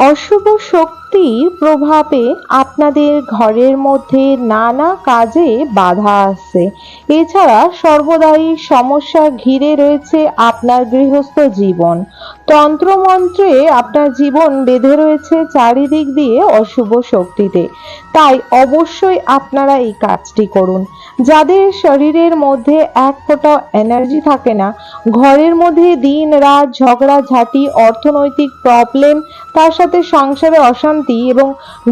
অশুভ শক্তির প্রভাবে আপনাদের ঘরের মধ্যে নানা কাজে বাধা আসছে। এছাড়া সর্বদাই সমস্যা ঘিরে রয়েছে আপনার গৃহস্থ জীবন। তন্ত্রমন্ত্রে আপনার জীবন বেঁধে রয়েছে চারিদিক দিয়ে অশুভ শক্তিতে। তাই অবশ্যই আপনারা এই কাজটি করুন। যাদের শরীরের মধ্যে এক ফোঁটা এনার্জি থাকে না, ঘরের মধ্যে দিন রাত ঝগড়াঝাটি, অর্থনৈতিক প্রবলেম, তার সাথে সংসারে অশান্তি এবং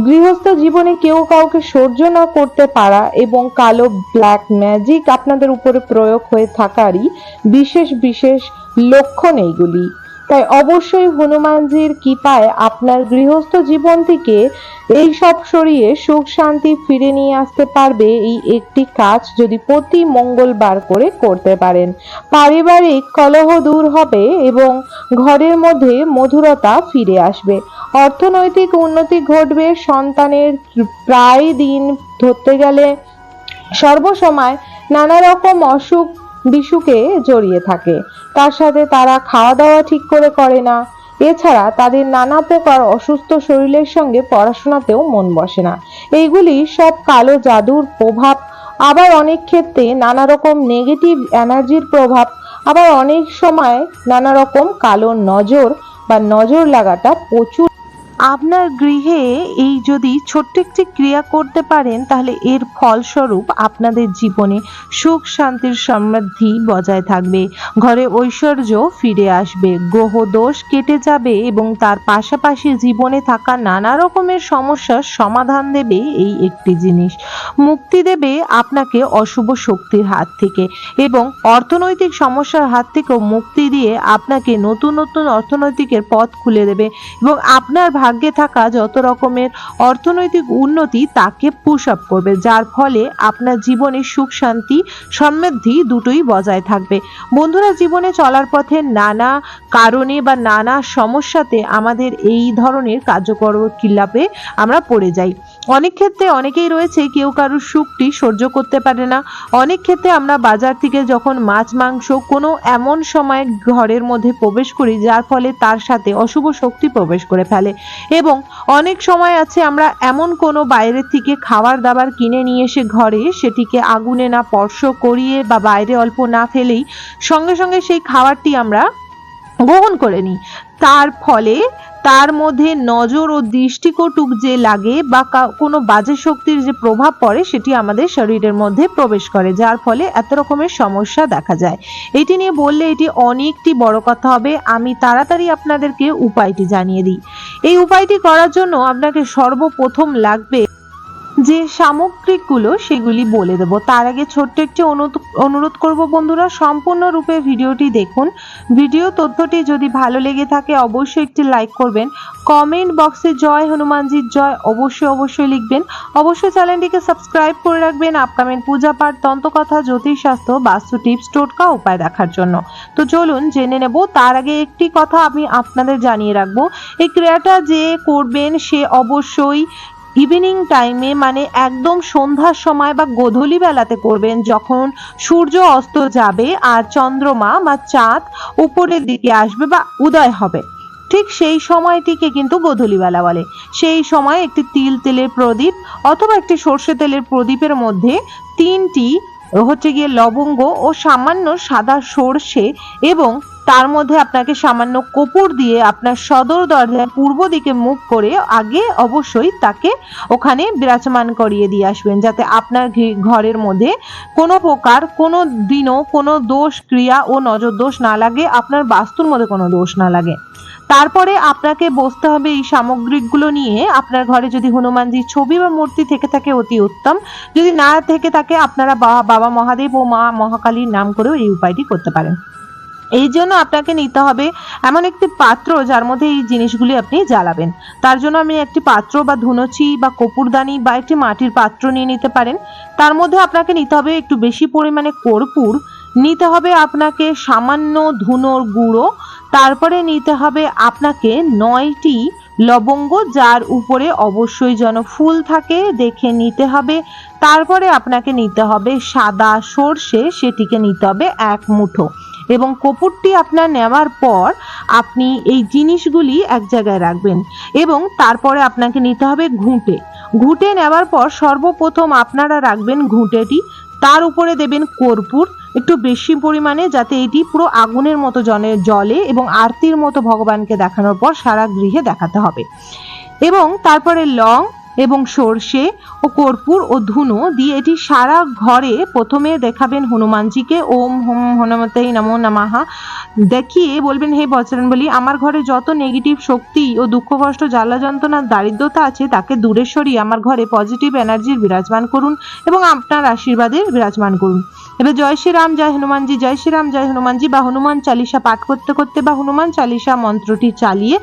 গৃহস্থ জীবনে কেউ কাউকে সহ্য না করতে পারা এবং কালো ব্ল্যাক ম্যাজিক আপনাদের উপরে প্রয়োগ হয়ে থাকারই বিশেষ বিশেষ লক্ষণ এইগুলি। তাই অবশ্যই হনুমানজির কৃপায় আপনার গৃহস্থ জীবন থেকে এই সব সরিয়ে সুখ শান্তি ফিরে নিয়ে আসতে পারবে এই একটি কাজ যদি প্রতি মঙ্গলবার করে করতে পারেন। পারিবারিক কলহ দূর হবে এবং ঘরের মধ্যে মধুরতা ফিরে আসবে। অর্থনৈতিক উন্নতি ঘটবে। সন্তানের প্রায় দিন ধরতে গেলে সর্বসময় নানা রকম অসুখ বিসুখে জড়িয়ে থাকে। তার সাথে তারা খাওয়া দাওয়া ঠিক করে না। এছাড়া তাদের নানা প্রকার অসুস্থ শরীরের সঙ্গে পড়াশোনাতেও মন বসে না। এইগুলি সব কালো জাদুর প্রভাব। আবার অনেক ক্ষেত্রে নানা রকম নেগেটিভ এনার্জির প্রভাব। আবার অনেক সময় নানা রকম কালো নজর বা নজর লাগাটা প্রচুর। আপনার গৃহে এই যদি ছোট্ট একটি ক্রিয়া করতে পারেন, তাহলে এর ফলস্বরূপ আপনাদের জীবনে সুখ শান্তির সমৃদ্ধি বজায় থাকবে, ঘরে ঐশ্বর্য ফিরে আসবে, গ্রহ দোষ কেটে যাবে এবং তার পাশাপাশি জীবনে থাকা নানা রকমের সমস্যার সমাধান দেবে এই একটি জিনিস। মুক্তি দেবে আপনাকে অশুভ শক্তির হাত থেকে এবং অর্থনৈতিক সমস্যার হাত থেকেও মুক্তি দিয়ে আপনাকে নতুন নতুন অর্থনৈতিকের পথ খুলে দেবে এবং আপনার ভাগ্যে থাকা যত রকমের অর্থনৈতিক উন্নতি তাকে পুশ আপ করবে, যার ফলে আপনার জীবনে সুখ শান্তি সমৃদ্ধি দুটোই বজায় থাকবে। বন্ধুরা, জীবনে চলার পথে নানা কারণে বা নানা সমস্যাতে আমাদের এই ধরনের কার্যকর ক্রিয়াতে আমরা পড়ে যাই। অনেক ক্ষেত্রে অনেকেই রয়েছে কেউ কারোর সুখটি সহ্য করতে পারে না। অনেক ক্ষেত্রে আমরা বাজার থেকে যখন মাছ মাংস কোনো এমন সময় ঘরের মধ্যে প্রবেশ করি যার ফলে তার সাথে অশুভ শক্তি প্রবেশ করে ফেলে এবং অনেক সময় আছে আমরা এমন কোনো বাইরের থেকে খাবার দাবার কিনে নিয়ে এসে ঘরে সেটিকে আগুনে না স্পর্শ করিয়ে বা বাইরে অল্প না ফেলেই সঙ্গে সঙ্গে সেই খাবারটি আমরা গ্রহণ করে নিই। তার ফলে তার মধ্যে নজর ও দৃষ্টিকটুক যে লাগে বা কোনো বাজে শক্তির যে প্রভাব পড়ে সেটি আমাদের শরীরের মধ্যে প্রবেশ করে, যার ফলে এত রকমের সমস্যা দেখা যায়। এটি নিয়ে বললে এটি অনেকটি বড় কথা হবে। আমি তাড়াতাড়ি আপনাদেরকে উপায়টি জানিয়ে দিই। এই উপায়টি করার জন্য আপনাকে সর্বপ্রথম লাগবে যে সামগ্রিকগুলো সেগুলি বলে দেব। তার আগে ছোট্ট একটি অনুরোধ করব বন্ধুরা, সম্পূর্ণরূপে ভিডিওটি দেখুন। ভিডিও তথ্যটি যদি ভালো লেগে থাকে অবশ্যই একটি লাইক করবেন। কমেন্ট বক্সে জয় হনুমানজির জয় অবশ্যই লিখবেন। অবশ্যই চ্যানেলটিকে সাবস্ক্রাইব করে রাখবেন আপকামিং পূজা পাঠ, তন্ত্রকথা, জ্যোতিষশাস্ত্র, বাস্তু টিপস, টোটকা উপায় দেখার জন্য। তো চলুন জেনে নেব। তার আগে একটি কথা আমি আপনাদের জানিয়ে রাখবো, এই ক্রিয়াটা যে করবেন সে অবশ্যই ইভিনিং টাইমে মানে একদম সন্ধ্যার সময় বা গোধূলি বেলাতে করবেন, যখন সূর্য অস্ত যাবে আর চন্দ্রমা বা চাঁদ উপরের দিকে আসবে বা উদয় হবে, ঠিক সেই সময়টিকে কিন্তু গোধূলি বেলা বলে। সেই সময় একটি তেলের প্রদীপ অথবা একটি সর্ষে তেলের প্রদীপের মধ্যে 3টি লবঙ্গ ও সামান্য সাদা সর্ষে এবং তার মধ্যে আপনাকে সামান্য কর্পূর দিয়ে আপনার সদর দরজার পূর্ব দিকে মুখ করে আগে অবশ্যই তাকে ওখানে বিরাজমান করিয়ে দিয়ে আসবেন, যাতে আপনার ঘরের মধ্যে কোনো প্রকার কোনো দিনও কোনো দোষ ক্রিয়া ও নজর দোষ না লাগে, আপনার বাস্তুর মধ্যে কোনো দোষ না লাগে। তারপরে আপনাকে বসতে হবে এই সামগ্রিকগুলো নিয়ে। আপনার ঘরে যদি হনুমানজির ছবি বা মূর্তি থেকে থাকে অতি উত্তম, যদি না থেকে থাকে আপনারা বাবা মহাদেব ও মা মহাকালীর নাম করেও এই উপায়টি করতে পারেন। এই জন্য আপনাকে নিতে হবে এমন একটি পাত্র যার মধ্যে এই জিনিসগুলি আপনি জ্বালাবেন। তার জন্য আমি একটি পাত্র বা ধুনুচি বা কর্পূরদানি বা একটি মাটির পাত্র নিয়ে নিতে পারেন। তার মধ্যে আপনাকে নিতে হবে একটু বেশি পরিমাণে কর্পূর, নিতে হবে আপনাকে সামান্য ধুনোর গুঁড়ো, তারপরে নিতে হবে আপনাকে 9টি লবঙ্গ যার উপরে অবশ্যই যেন ফুল থাকে দেখে নিতে হবে। তারপরে আপনাকে নিতে হবে সাদা সর্ষে, সেটিকে নিতে হবে 1 মুঠো এবং কর্পূরটি আপনার নেওয়ার পর আপনি এই জিনিসগুলি এক জায়গায় রাখবেন এবং তারপরে আপনাকে নিতে হবে ঘুঁটে। ঘুঁটে নেওয়ার পর সর্বপ্রথম আপনারা রাখবেন ঘুঁটেটি, তার উপরে দেবেন কর্পূর একটু বেশি পরিমাণে, যাতে এটি পুরো আগুনের মতো জ্বলে এবং আরতির মতো ভগবানকে দেখানোর পর সারা গৃহে দেখাতে হবে। এবং তারপরে লং এবং সর্ষে ও কর্পূর ও ধুনো দিয়ে এটি সারা ঘরে প্রথমে দেখাবেন হনুমানজিকে, ওম হোম হনুমতে নমো নমঃ দেখিয়ে বলবেন, হে বজরংবলী, আমার ঘরে যত নেগেটিভ শক্তি ও দুঃখ কষ্ট জ্বালা যন্ত্রণা দারিদ্রতা আছে তাকে দূরে সরিয়ে আমার ঘরে পজিটিভ এনার্জির বিরাজমান করুন এবং আপনার আশীর্বাদের বিরাজমান করুন। এবার জয় শ্রীরাম জয় হনুমানজি, জয় শ্রীরাম জয় হনুমানজি বা হনুমান চালিসা পাঠ করতে করতে বা হনুমান চালিসা মন্ত্রটি চালিয়ে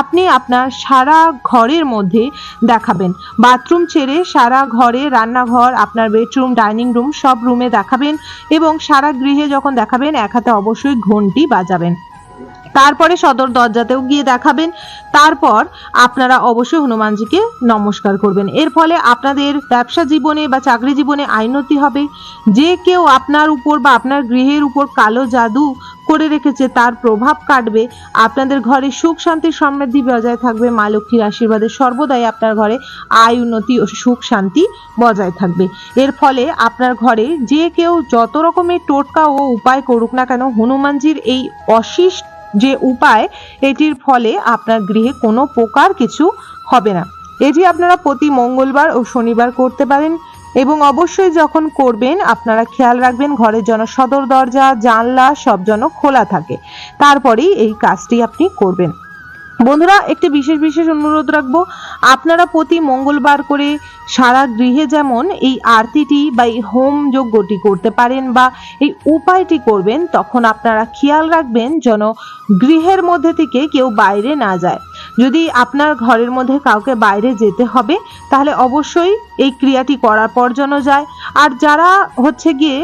আপনি আপনার সারা ঘরের মধ্যে দেখাবেন। বাথরুম ছেড়ে সারা ঘরে, রান্নাঘর, আপনার বেডরুম, ডাইনিং রুম সব রুমে দেখাবেন এবং সারা গৃহে যখন দেখাবেন এক হাতে অবশ্যই ঘন্টি বাজাবেন। তারপরে সদর দরজাতেও গিয়ে দেখাবেন। তারপর আপনারা অবশ্যই হনুমানজিকে নমস্কার করবেন। এর ফলে আপনাদের ব্যবসা জীবনে বা চাকরি জীবনে আইনতি হবে। যে কেউ আপনার উপর বা আপনার গৃহের উপর কালো জাদু করে রেখেছে তার প্রভাব কাটবে। আপনাদের ঘরে সুখ শান্তি সমৃদ্ধি বজায় থাকবে। মা লক্ষ্মীর আশীর্বাদে সর্বদাই আপনার ঘরে আয় উন্নতি ও সুখ শান্তি বজায় থাকবে। এর ফলে আপনার ঘরে যে কেউ যত রকমের টোটকা ও উপায় করুক না কেন, হনুমানজির এই অশিষ্ট যে উপায়, এটির ফলে আপনার গৃহে কোনো প্রকার কিছু হবে না। এটি আপনারা প্রতি মঙ্গলবার ও শনিবার করতে পারেন এবং অবশ্যই যখন করবেন আপনারা খেয়াল রাখবেন ঘরের যেন সদর দরজা জানলা সব যেন খোলা থাকে, তারপরেই এই কাজটি আপনি করবেন। বন্ধুরা, একটি বিশেষ অনুরোধ রাখবো, আপনারা প্রতি মঙ্গলবার করে সারা গৃহে যেমন এই আরতিটি বা এই হোম যজ্ঞটি করতে পারেন বা এই উপায়টি করবেন, তখন আপনারা খেয়াল রাখবেন যেন গৃহের মধ্যে থেকে কেউ বাইরে না যায়। যদি আপনার ঘরের মধ্যে কাউকে বাইরে যেতে হবে তাহলে অবশ্যই এই ক্রিয়াটি করার পর যেন যায়। আর যারা হচ্ছে গিয়ে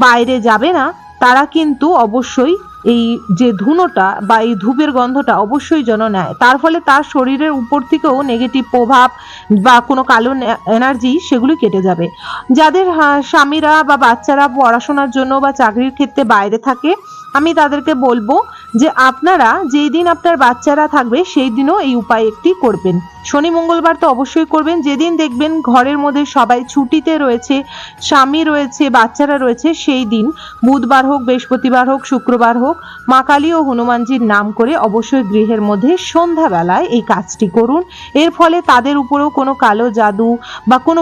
বাইরে যাবে না তারা কিন্তু অবশ্যই এই যে ধুনোটা বা এই ধূপের গন্ধটা অবশ্যই যেন নেয়, তার ফলে তার শরীরের উপর থেকেও নেগেটিভ প্রভাব বা কোনো কালো এনার্জি সেগুলি কেটে যাবে। যাদের স্বামীরা বা বাচ্চারা পড়াশোনার জন্য বা চাকরির ক্ষেত্রে বাইরে থাকে, আমি তাদেরকে বলবো যে আপনারা যেই দিন আপনার বাচ্চারা থাকবে সেই দিনও এই উপায় একটি করবেন। শনি মঙ্গলবার তো অবশ্যই করবেন। যেদিন দেখবেন ঘরের মধ্যে সবাই ছুটিতে রয়েছে, স্বামী রয়েছে, বাচ্চারা রয়েছে, সেই দিন বুধবার হোক, বৃহস্পতিবার হোক, শুক্রবার হোক, মা কালী ও হনুমানজির নাম করে অবশ্যই গৃহের মধ্যে সন্ধ্যাবেলায় এই কাজটি করুন। এর ফলে তাদের উপরেও কোনো কালো জাদু বা কোনো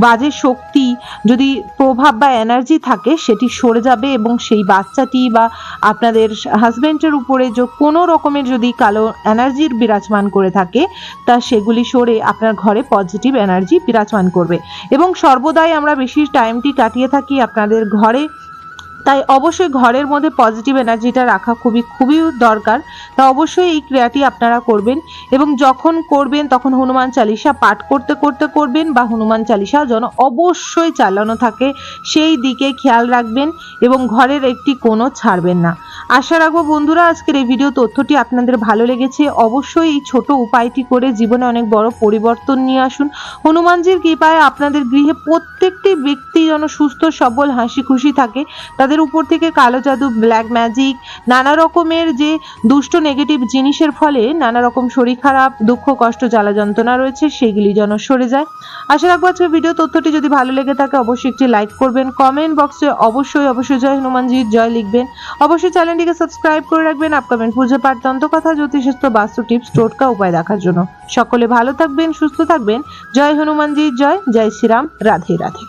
বাজে শক্তি যদি প্রভাব বা এনার্জি থাকে সেটি সরে যাবে এবং সেই বাচ্চাটি বা আপনাদের হাজবেন্ডের উপরে যে কোনো রকমের যদি কালো এনার্জির বিরাজমান করে থাকে তা সেগুলি সরে আপনার ঘরে পজিটিভ এনার্জি বিরাজমান করবে। এবং সর্বদাই আমরা বেশি টাইমটি কাটিয়ে থাকি আপনাদের ঘরে, তাই অবশ্যই ঘরের মধ্যে পজিটিভ এনার্জিটা রাখা খুবই দরকার। তা অবশ্যই এই ক্রিয়াটি আপনারা করবেন এবং যখন করবেন তখন হনুমান চালিসা পাঠ করতে করতে করবেন বা হনুমান চালিসা যেন অবশ্যই চালানো থাকে সেই দিকে খেয়াল রাখবেন এবং ঘরের একটি কোণো ছাড়বেন না। আশা রাখবো বন্ধুরা আজকের এই ভিডিও তথ্যটি আপনাদের ভালো লেগেছে। অবশ্যই এই ছোট উপায়টি করে জীবনে অনেক বড় পরিবর্তন নিয়ে আসুন। হনুমানজির কৃপায় আপনাদের গৃহে প্রত্যেকটি ব্যক্তি যেন সুস্থ সবল হাসি খুশি থাকে, তাদের উপর থেকে কালো জাদু, ব্ল্যাক ম্যাজিক, নানা রকমের যে দুষ্ট নেগেটিভ জিনিসের ফলে নানা রকম শরীর খারাপ, দুঃখ কষ্ট জ্বালা যন্ত্রণা রয়েছে সেগুলি যেন সরে যায়। আশা রাখবো আজকের ভিডিও তথ্যটি যদি ভালো লেগে থাকে অবশ্যই একটি লাইক করবেন, কমেন্ট বক্সে অবশ্যই জয় হনুমানজির জয় লিখবেন। অবশ্যই চ্যানেলটিকে সাবস্ক্রাইব করে রাখবেন আপকামিং পুজো পাঠ, তন্ত্রকথা, জ্যোতিষশাস্ত্র, বাস্তু টিপস, টোটকা উপায় দেখার জন্য। সকলে ভালো থাকবেন, সুস্থ থাকবেন। জয় হনুমানজির জয়, জয় শ্রীরাম, রাধে রাধে।